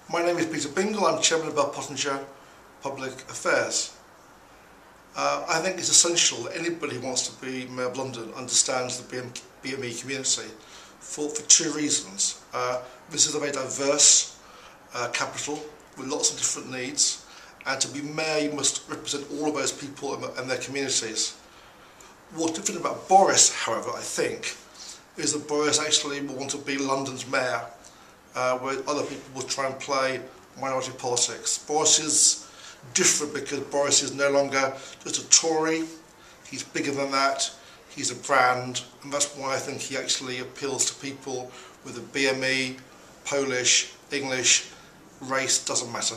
My name is Peter Bingle. I'm Chairman of Bell Pottinger Public Affairs. I think it's essential that anybody who wants to be Mayor of London understands the BME community for two reasons. This is a very diverse capital with lots of different needs, and to be Mayor you must represent all of those people and their communities. What's different about Boris, however, I think, is that Boris actually will want to be London's Mayor, where other people will try and play minority politics. Boris is different because Boris is no longer just a Tory, he's bigger than that, he's a brand, and that's why I think he actually appeals to people with a BME, Polish, English, race, doesn't matter.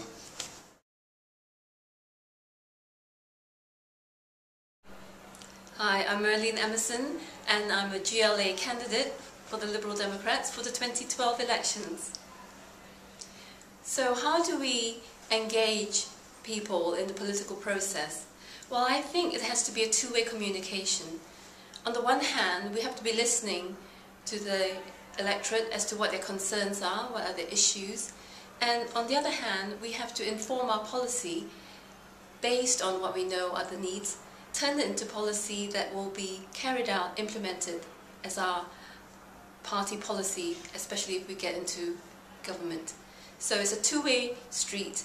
Hi, I'm Merlene Emerson and I'm a GLA candidate for the Liberal Democrats for the 2012 elections. So how do we engage people in the political process? Well, I think it has to be a two-way communication. On the one hand, we have to be listening to the electorate as to what their concerns are, what are their issues, and on the other hand, we have to inform our policy based on what we know are the needs, turn it into policy that will be carried out, implemented as our party policy, especially if we get into government. So it's a two-way street,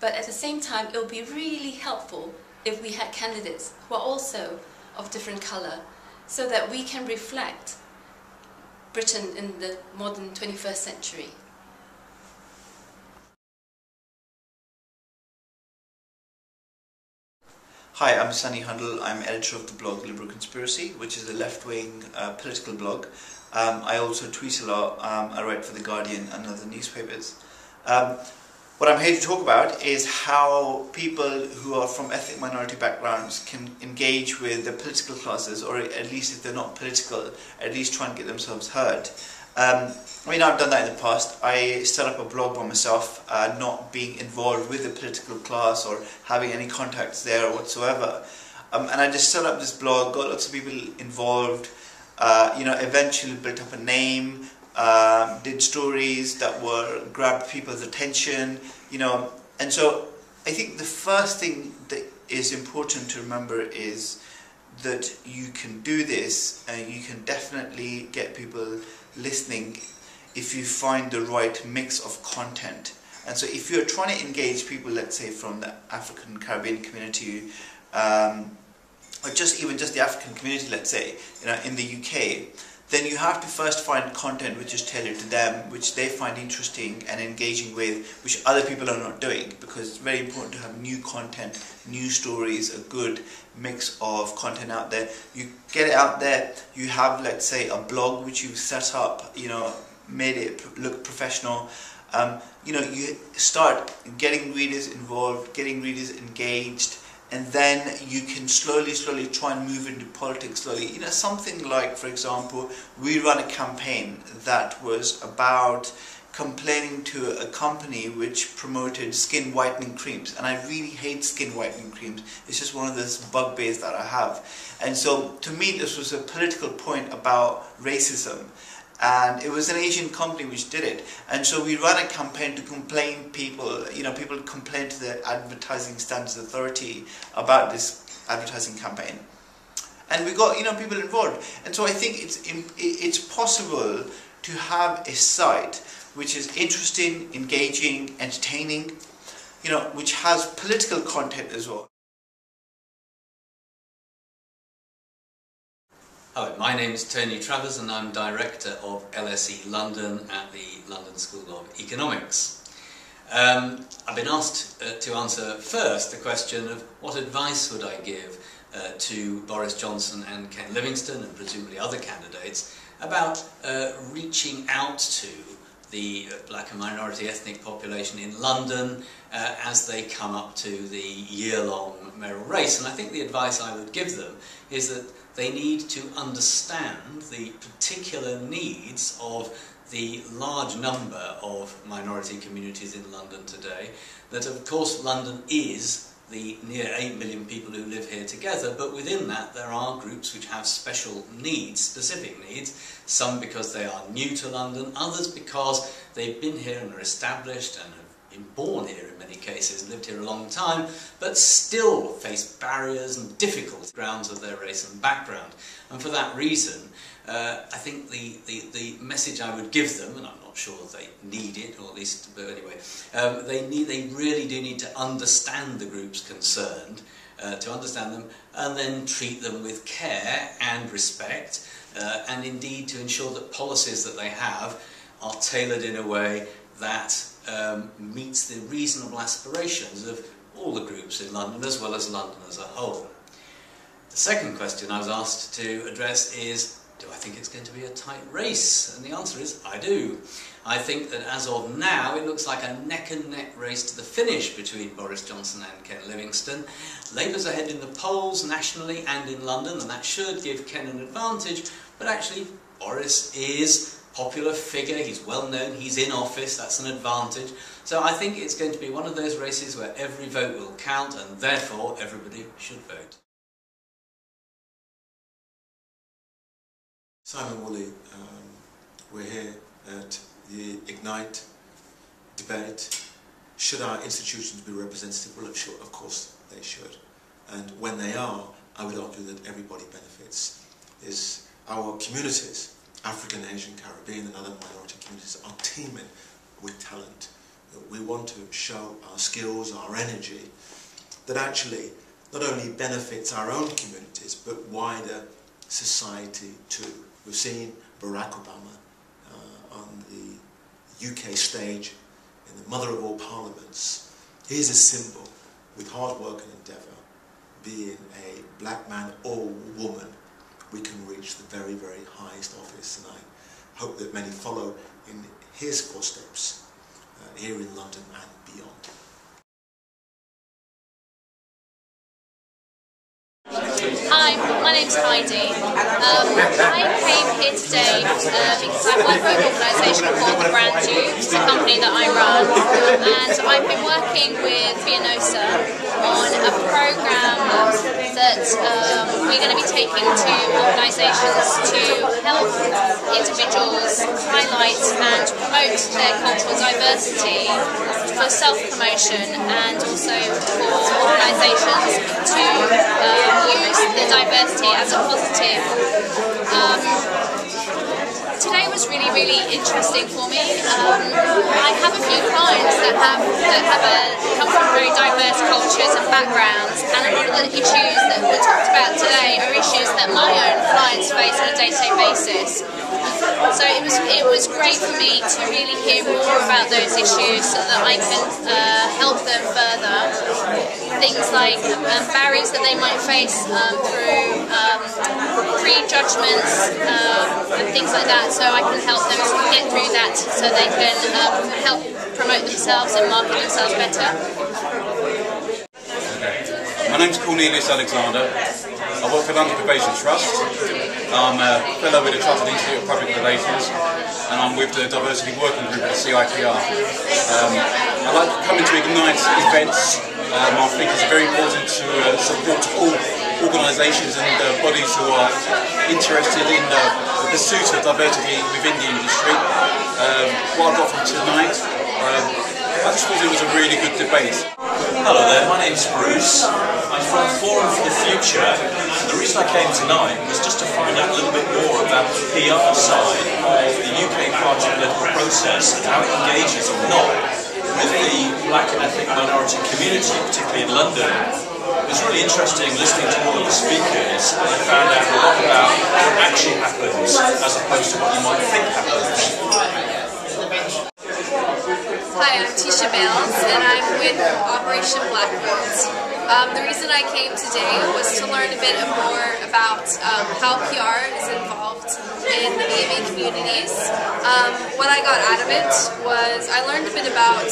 but at the same time it will be really helpful if we had candidates who are also of different colour, so that we can reflect Britain in the modern 21st century. Hi, I'm Sunny Hundle. I'm editor of the blog Liberal Conspiracy, which is a left-wing political blog. I also tweet a lot. I write for The Guardian and other newspapers. What I'm here to talk about is how people who are from ethnic minority backgrounds can engage with the political classes, or at least if they're not political, at least try and get themselves heard. I mean, I've done that in the past. I set up a blog by myself, not being involved with the political class or having any contacts there whatsoever. And I just set up this blog, got lots of people involved, eventually built up a name, did stories that grabbed people's attention, and so I think the first thing that is important to remember is that you can do this, and you can definitely get people listening if you find the right mix of content. And so if you're trying to engage people, let's say from the African Caribbean community, or even just the African community, let's say, in the UK, then you have to first find content which is tailored to them, which they find interesting and engaging with, which other people are not doing, because it's very important to have new content, new stories, a good mix of content out there. You get it out there, you have, let's say, a blog which you've set up, made it look professional. You start getting readers involved, getting readers engaged, and then you can slowly try and move into politics slowly. Something like, for example, we run a campaign that was about complaining to a company which promoted skin whitening creams, and I really hate skin whitening creams. It's just one of those bugbears that I have. And so to me this was a political point about racism, and it was an Asian company which did it. And so we ran a campaign to complain people complained to the Advertising Standards Authority about this advertising campaign. And we got people involved. And so I think it's possible to have a site which is interesting, engaging, entertaining, which has political content as well. Hi, my name is Tony Travers and I'm Director of LSE London at the London School of Economics. I've been asked to answer first the question of what advice would I give to Boris Johnson and Ken Livingstone and presumably other candidates about reaching out to the black and minority ethnic population in London as they come up to the year-long mayoral race. And I think the advice I would give them is that they need to understand the particular needs of the large number of minority communities in London today, that of course London is the near 8 million people who live here together, but within that there are groups which have special needs, specific needs, some because they are new to London, others because they've been here and are established and have been born here in many cases, lived here a long time, but still face barriers and difficulties grounds of their race and background. And for that reason, I think the message I would give them, and I'm not sure they need it, or at least, but anyway, they really do need to understand the groups concerned, to understand them, and then treat them with care and respect, and indeed to ensure that policies that they have are tailored in a way that meets the reasonable aspirations of all the groups in London, as well as London as a whole. The second question I was asked to address is, do I think it's going to be a tight race? And the answer is, I do. I think that as of now, it looks like a neck-and-neck race to the finish between Boris Johnson and Ken Livingstone. Labour's ahead in the polls nationally and in London, and that should give Ken an advantage, but actually Boris is a popular figure, he's well known, he's in office, that's an advantage. So I think it's going to be one of those races where every vote will count, and therefore everybody should vote. Simon Woolley, we're here at the Ignite debate. Should our institutions be representative? Well, sure, of course they should. And when they are, I would argue that everybody benefits. Is our communities, African, Asian, Caribbean and other minority communities, are teeming with talent. We want to show our skills, our energy, that actually not only benefits our own communities, but wider society too. We've seen Barack Obama on the UK stage in the mother of all parliaments. He's a symbol, with hard work and endeavour, being a black man or woman, we can reach the very, very highest office, and I hope that many follow in his footsteps here in London and beyond. Hi, my name's Heidi. I came here today because I work for an organisation called the Brand You. It's a company that I run, and I've been working with Vianosa on a programme that we're going to be taking to organisations to help individuals highlight and promote their cultural diversity for self-promotion, and also for organisations to use the diversity as a positive. Today was really, really interesting for me. I have a few clients that come from very diverse cultures and backgrounds, and a lot of the issues that we talked about today are issues that my own clients face on a day-to-day basis. So it was great for me to really hear more about those issues so that I can help them further. Things like barriers that they might face through prejudgments and things like that, so I can help them to get through that so they can help promote themselves and market themselves better. My name's Cornelius Alexander. I work for London Probation Trust. I'm a fellow with the Chartered Institute of Public Relations, and I'm with the Diversity Working Group at the CIPR. I like coming to Ignite events. I think it's very important to support all organisations and bodies who are interested in the pursuit of diversity within the industry. What I got from tonight, I just thought it was a really good debate. Hello there, my name's Bruce. I'm from Forum for the Future. The reason I came tonight was just to find out a little bit more about the PR side of the UK party political process and how it engages or not with the black and ethnic minority community, particularly in London. It was really interesting listening to all of the speakers, and I found out a lot about what actually happens as opposed to what you might think happens. Hi, I'm Tisha Bales, and I'm with Operation Black Vote. The reason I came today was to learn a bit more about how PR is involved in the BME communities. What I got out of it was I learned a bit about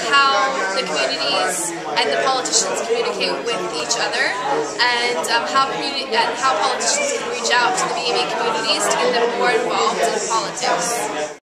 how the communities and the politicians communicate with each other, and how politicians can reach out to the BME communities to get them more involved in politics.